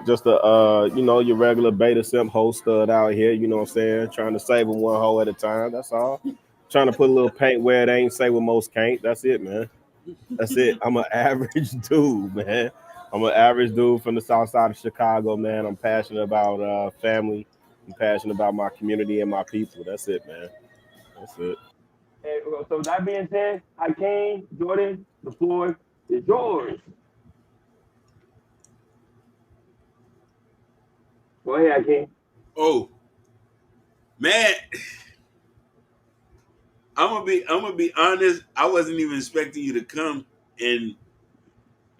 Just a your regular beta simp host stud out here. You know what I'm saying? Trying to save them one hole at a time. That's all. Trying to put a little paint where it ain't. Say what most can't. That's it, man. That's it. I'm an average dude, man. I'm an average dude from the south side of Chicago, man. I'm passionate about family. I'm passionate about my community and my people. That's it, man. That's it. And so that being said, Hakeem, Jordan, the floor is yours. Go ahead, Hakeem. Oh man, I'm gonna be honest. I wasn't even expecting you to come, and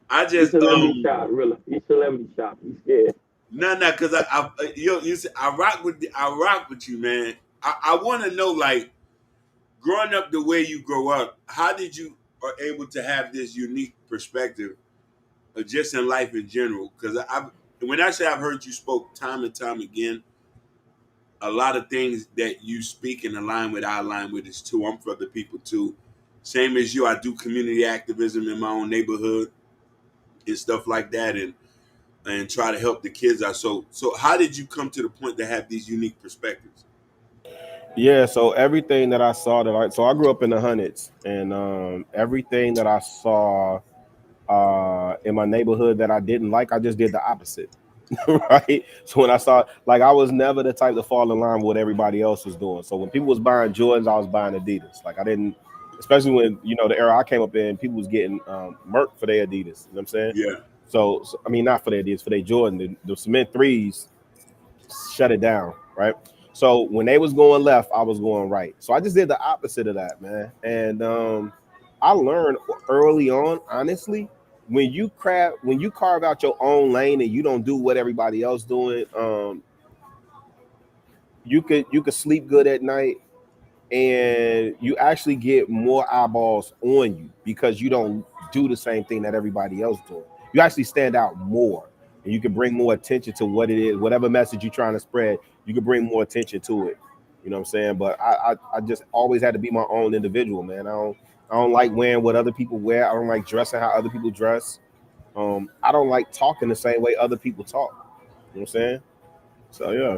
I He's just celebrity shop, Rilla. He's celebrity shop. He's scared. no, because you see, I rock with you, man. I want to know, like, growing up the way you grow up, how did you are able to have this unique perspective just in life in general? Because when I say I've heard you spoke time and time again, a lot of things that you speak and align with, I align with is too. I'm for the people too. Same as you, I do community activism in my own neighborhood and stuff like that, and try to help the kids out. So how did you come to the point to have these unique perspectives? Yeah, so everything that I saw I grew up in the hundreds, and everything that I saw in my neighborhood that I didn't like, I just did the opposite. Right. So when I saw, like, I was never the type to fall in line with what everybody else was doing. So when people was buying Jordans, I was buying Adidas. Like, I didn't, especially when the era I came up in, people was getting Merc for their Adidas. You know what I'm saying? Yeah. So I mean, not for their Adidas, for their Jordan. The cement threes shut it down, right? So when they was going left, I was going right. So I just did the opposite of that, man. And I learned early on, honestly, when you carve out your own lane and you don't do what everybody else doing, you could sleep good at night, and you actually get more eyeballs on you because you don't do the same thing that everybody else doing. You actually stand out more, and you can bring more attention to what it is, whatever message you're trying to spread. You can bring more attention to it. You know what I'm saying? But I just always had to be my own individual, man. I don't like wearing what other people wear. I don't like dressing how other people dress. I don't like talking the same way other people talk. You know what I'm saying? So yeah.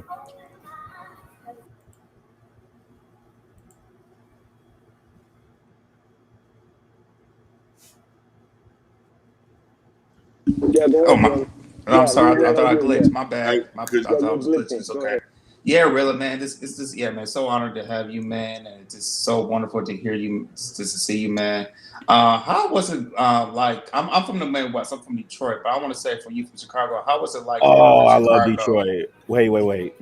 Yeah, go Oh ahead, my! brother. I'm Yeah, sorry. I yeah, thought I yeah. glitched. My bad. Cause I Yeah, thought I you're was glitching. blitzing. It's Go okay. ahead. Yeah, really, man. This. Yeah, man. So honored to have you, man, and it's just so wonderful to hear you, just to see you, man. How was it? Like, I'm from the Midwest. I'm from Detroit, but I want to say for you from Chicago, how was it like growing up Oh, in I love Chicago? Detroit. Wait.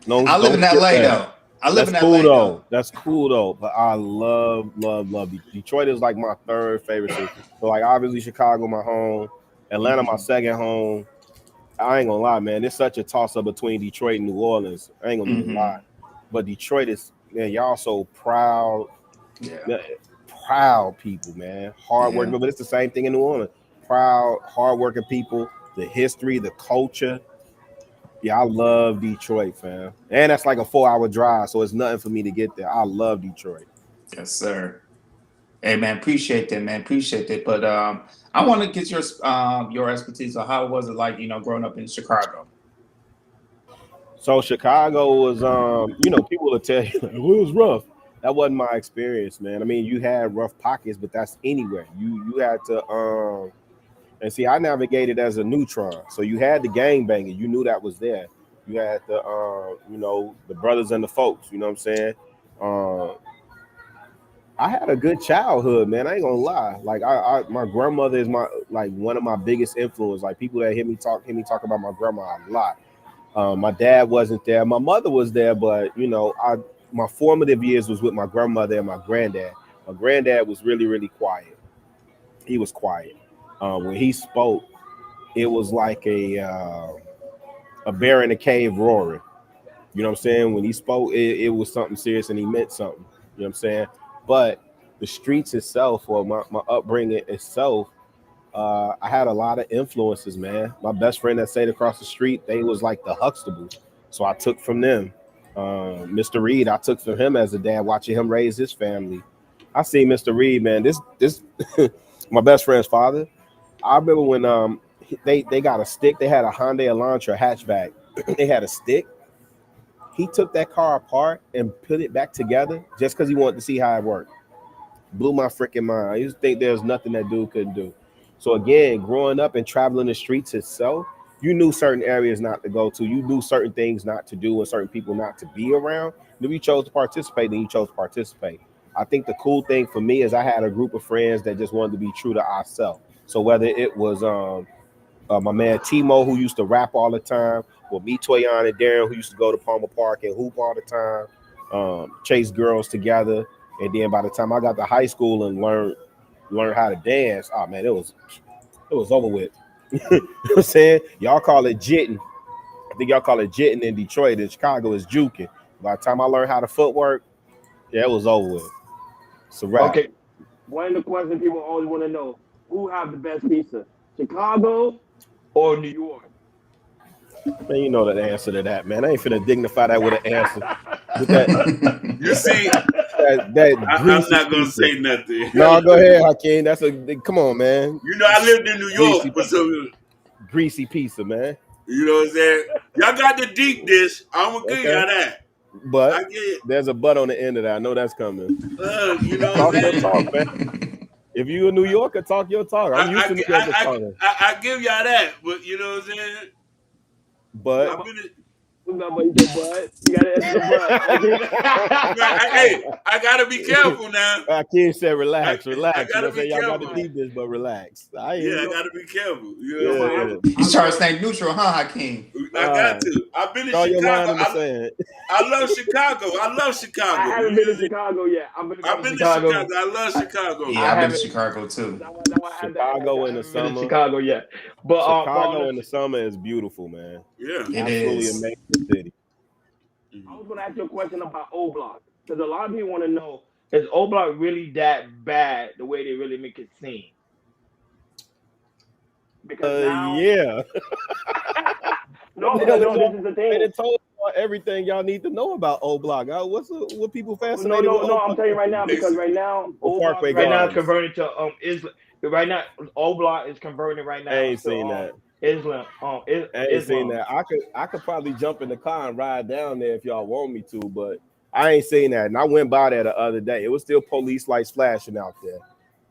No, I live don't in skip LA that. though. I live That's in cool LA though. though. That's cool though. But I love Detroit is like my third favorite city. So like obviously Chicago my home, Atlanta my Hmm. second home. I ain't gonna lie, man. It's such a toss up between Detroit and New Orleans. I ain't gonna even lie. Hmm. But Detroit is, man, y'all so proud, Yeah. man, proud people, man. Hard working, Yeah. but it's the same thing in New Orleans. Proud, hard working people, the history, the culture. Yeah, I love Detroit, fam. And that's like a 4 hour drive, so it's nothing for me to get there. I love Detroit. Yes, sir. Hey man, appreciate that, man. Appreciate that. But I want to get your expertise on how was it like, growing up in Chicago. So Chicago was, people will tell you like, well, it was rough. That wasn't my experience, man. I mean, you had rough pockets, but that's anywhere. You had to, and see, I navigated as a neutron. So you had the gang banging. You knew that was there. You had the, the brothers and the folks. You know what I'm saying? Uh, I had a good childhood, man. I ain't gonna lie. Like my grandmother is my like one of my biggest influence. Like people that hear me talk about my grandma a lot. My dad wasn't there. My mother was there, but my formative years was with my grandmother and my granddad. My granddad was really really quiet. He was quiet. When he spoke, it was like a bear in a cave roaring. You know what I'm saying? When he spoke, it was something serious and he meant something. You know what I'm saying? But the streets itself, or my upbringing itself, I had a lot of influences, man. My best friend that stayed across the street, they was like the Huxtables. So I took from them. Mr. Reed, I took from him as a dad, watching him raise his family. I see Mr. Reed, man. This my best friend's father. I remember when They got a stick. They had a Hyundai Elantra hatchback. They had a stick. He took that car apart and put it back together just because he wanted to see how it worked. Blew my freaking mind. I used to think there's nothing that dude couldn't do. So again, growing up and traveling the streets itself, you knew certain areas not to go to. You knew certain things not to do and certain people not to be around. And if you chose to participate, then you chose to participate. I think the cool thing for me is I had a group of friends that just wanted to be true to ourselves. So whether it was my man Timo, who used to rap all the time, or me, Toyon, and Darren, who used to go to Palmer Park and hoop all the time, chase girls together. And then by the time I got to high school and learned how to dance, oh man, it was over with. You know what I'm saying? Y'all call it jitting. I think y'all call it jitting in Detroit. In Chicago, it's juking. By the time I learned how to footwork, yeah, it was over with. It's a wrap. Okay. One of the questions people always want to know: who have the best pizza, Chicago or New York? Man, you know the answer to that, man. I ain't finna dignify that with an answer. With that, You see, that I'm greasy not gonna pizza. say nothing. No, go ahead, Hakeem. That's a come on, man. You know, I lived in New York Greasy for some. Greasy pizza, man. You know what I'm saying? Y'all got the deep dish. I'm gonna give Okay. y'all that. But I get it. there's a but on the end of that. I know that's coming. You know what Talk I'm your saying? talk, man. If you a New Yorker, talk your talk. I'm used to New Yorkers talking. I give y'all that, but you know what I'm saying? But I've been. Remember, he said, "But you got to answer the but." Hey, I gotta be careful now. Hakeem said, I relax. You know what gotta I'm be saying? Y'all got to careful. deep this, but relax. I hear Yeah, I you. gotta be careful. You know Yo, what but I'm Yeah. He's trying to stay neutral, huh, Hakeem? saying? I got to. I've been in Draw your line Chicago. in the sand. I love Chicago. I love I Chicago. haven't You been know to what I'm saying? Chicago yet. I'm gonna go I've to been to Chicago. Chicago. I love Chicago. Yeah, I I've been to haven't. Chicago too. That's why I had that. Chicago I in the haven't been to summer. Chicago yet. But Chicago in the listen, summer is beautiful, man. Yeah. It Absolutely is. amazing city. I Mhm. was gonna ask you a question about O Block because a lot of people want to know: is O Block really that bad the way they really make it seem? Because now, Yeah. What no, the hell because is no, this y'all? is the They thing. done told y'all everything y'all need to know about O Block. What people No, fascinated with no, O no. I'm Block? telling you right now because right Basically. now Or O Block Parkway right now is Gardens? converted to Islam. Right now O Block is converting right I now ain't to seen that. Islam I ain't seen Islam. that. I could probably jump in the car and ride down there if y'all want me to, but I ain't seen that. And I went by there the other day. It was still police lights flashing out there.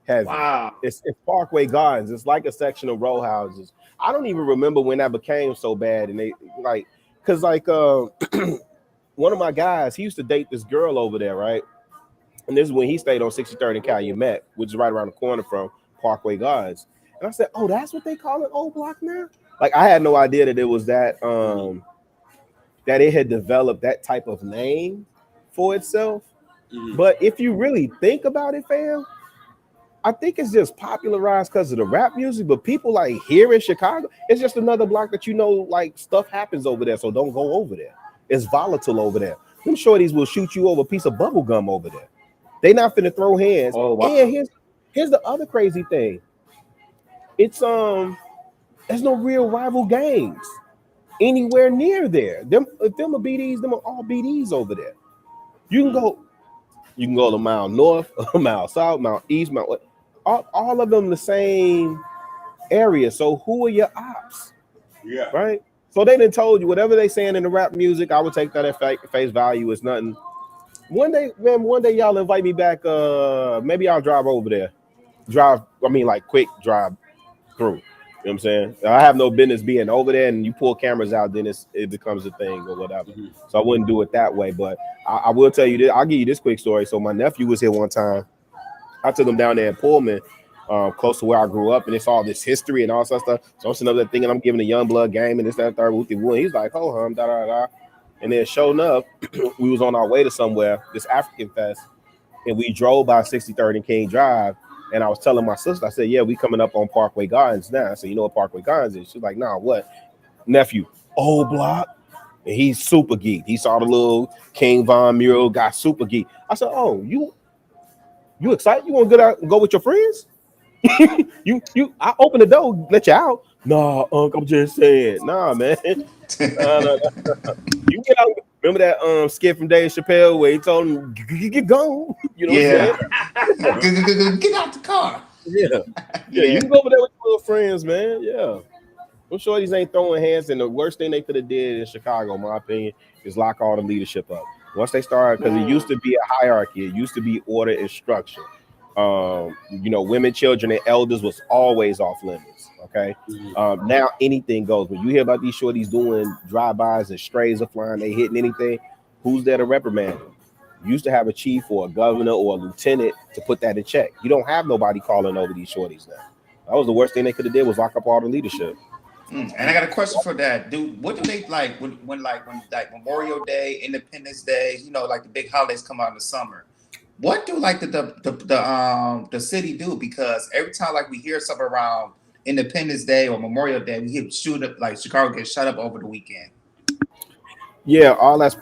Heavy. Wow. It's Parkway Gardens. It's like a section of row houses. I don't even remember when that became so bad. And they like, cause like one of my guys, he used to date this girl over there, right? And this is when he stayed on 63rd and Calumet, which is right around the corner from Parkway Gardens. And I said, "Oh, that's what they call it, Old Block now." Like I had no idea that it was that that it had developed that type of name for itself. Mhm. But if you really think about it, fam, I think it's just popularized because of the rap music. But people like here in Chicago, it's just another block that you know, like stuff happens over there, so don't go over there. It's volatile over there. Them shorties will shoot you over a piece of bubble gum over there. They not finna throw hands. Oh And wow. here's the other crazy thing. It's there's no real rival gangs anywhere near there. Them if them are BDs, them are all BDs over there. You can go, you can go a mile north, a mile south, mile east, mile west. All of them the same area. So who are your ops, Yeah. right? So they done told you whatever they saying in the rap music. I would take that at face value. It's nothing. One day, man, one day y'all invite me back. Maybe I'll drive over there. Drive, I mean, like quick drive through. You know what I'm saying? I have no business being over there, and you pull cameras out, then it becomes a thing or whatever. Mhm. So I wouldn't do it that way. But I will tell you this. I'll give you this quick story. So my nephew was here one time. I took him down there in Pullman, close to where I grew up, and it's all this history and all that stuff. So I'm sitting up there thinking I'm giving a young blood game and this, that, third, whoopty woo. He's like, "Oh, da da da." And then showing up, we was on our way to somewhere, this African fest, and we drove by 63rd and King Drive. And I was telling my sister, I said, "Yeah, we coming up on Parkway Gardens now." I said, "You know what Parkway Gardens is?" She's like, "Nah, what?" Nephew, old block. And he's super geek. He saw the little King Von mural, got super geek. I said, "Oh, you excited? You want to go out and go with your friends?" I open the door, let you out. Nah, Unc, I'm just saying. Nah, man. Nah. You get out. Remember that skit from Dave Chappelle where he told him get gone. You know what I'm saying? Yeah. Get out the car. Yeah. Yeah, you Yeah. can go over there with your little friends, man. Yeah. Them shorties ain't throwing hands, and the worst thing they could have did in Chicago, in my opinion, is lock all the leadership up. Once they started, because it used Mm. to be a hierarchy, it used to be order and structure. Women, children, and elders was always off limits. Okay, Mhm. now anything goes. When you hear about these shorties doing drive-bys and strays are flying, they hitting anything, who's there to reprimand them? You used to have a chief or a governor or a lieutenant to put that in check. You don't have nobody calling over these shorties now. That was the worst thing they could have did was lock up all the leadership. And I got a question for that, dude. What do they like when like Memorial Day, Independence Day, like the big holidays come out in the summer? What do like the city do? Because every time like we hear something around Independence Day or Memorial Day, we hear shoot up like Chicago gets shut up over the weekend. Yeah, all that's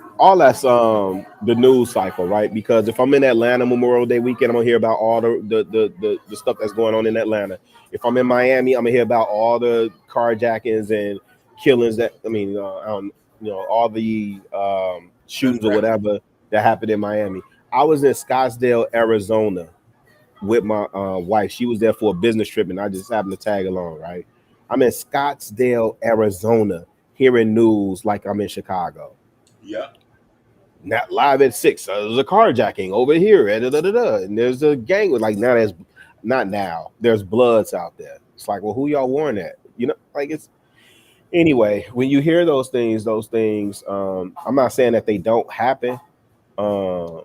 the news cycle, right? Because if I'm in Atlanta Memorial Day weekend, I'm gonna hear about all the stuff that's going on in Atlanta. If I'm in Miami, I'm gonna hear about all the carjackings and killings that all the That's shootings or right. whatever that happened in Miami. I was in Scottsdale, Arizona with my wife. She was there for a business trip, and I just happened to tag along. Right, I'm in Scottsdale, Arizona, hearing news like I'm in Chicago. Yeah. Not live at 6. There's a carjacking over here, and there's a gang with like now. There's not now. There's bloods out there. It's like, well, who y'all warn at? Like it's anyway. When you hear those things. I'm not saying that they don't happen. Um,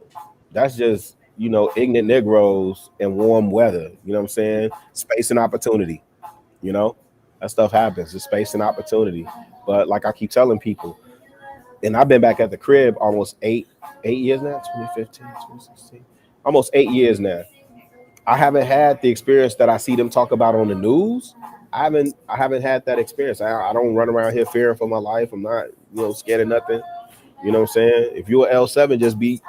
that's just ignorant Negroes and warm weather. You know what I'm saying? Space and opportunity. You know that stuff happens. It's space and opportunity. But like I keep telling people, and I've been back at the crib almost eight years now. 2015, 2016, almost 8 years now. I haven't had the experience that I see them talk about on the news. I haven't had that experience. I don't run around here fearing for my life. I'm not scared of nothing. You know what I'm saying? If you're L7, just be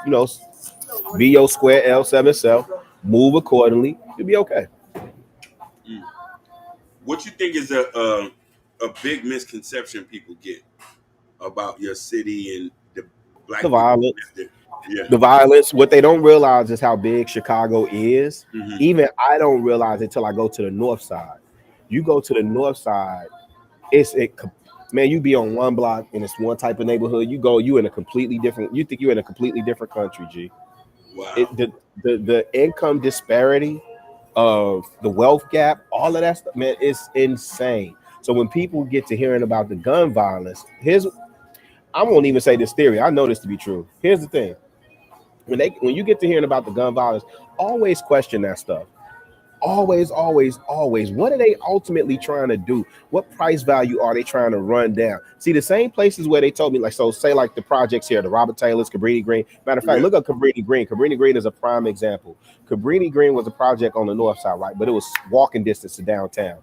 your square L7 self. Move accordingly. You'll be okay. Mm. What you think is a big misconception people get about your city and the The black people who violence. live there? Yeah. The violence. What they don't realize is how big Chicago is. Hmm. Even I don't realize it till I go to the north side. You go to the north side, man, you be on one block and it's one type of neighborhood. You in a completely different. You think you're in a completely different country, G. Wow. The income disparity of the wealth gap, all of that stuff, man, it's insane. So when people get to hearing about the gun violence, I won't even say this theory. I know this to be true. Here's the thing: when you get to hearing about the gun violence, always question that stuff. Always, always, always. What are they ultimately trying to do? What price value are they trying to run down? See, the same places where they told me, like, so say like the projects here, the Robert Taylor's, Cabrini Green. Matter of fact, Yeah. look up Cabrini Green. Cabrini Green is a prime example. Cabrini Green was a project on the north side, right? But it was walking distance to downtown.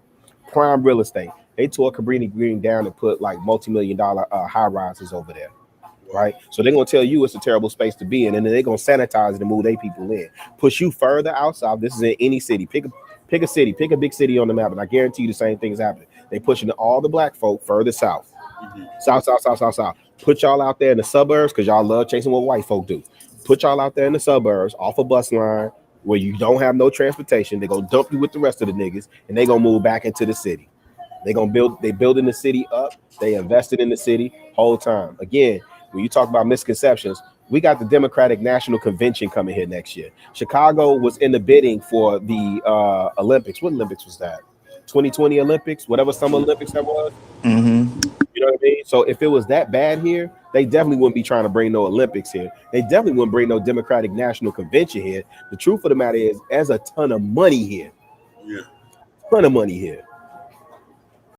Prime real estate. They tore Cabrini Green down and put like multi-million-dollar high rises over there, Wow. right? So they're gonna tell you it's a terrible space to be in, and then they're gonna sanitize it and move their people in. Push you further outside. This is in any city. Pick a city, pick a big city on the map, and I guarantee you the same thing is happening. They pushing all the black folk further south. Hmm. South, south, south, south, south. Put y'all out there in the suburbs because y'all love chasing what white folk do. Put y'all out there in the suburbs off a bus line where you don't have no transportation. They're gonna dump you with the rest of the niggas and they gonna move back into the city. They building the city up. They invested in the city whole time. Again, when you talk about misconceptions, we got the Democratic National Convention coming here next year. Chicago was in the bidding for the Olympics. What Olympics was that? 2020 Olympics, whatever summer Olympics that was. Mm-hmm. You know what I mean? So if it was that bad here, they definitely wouldn't be trying to bring no Olympics here. They definitely wouldn't bring no Democratic National Convention here. The truth of the matter is, there's a ton of money here. Yeah. Ton of money here.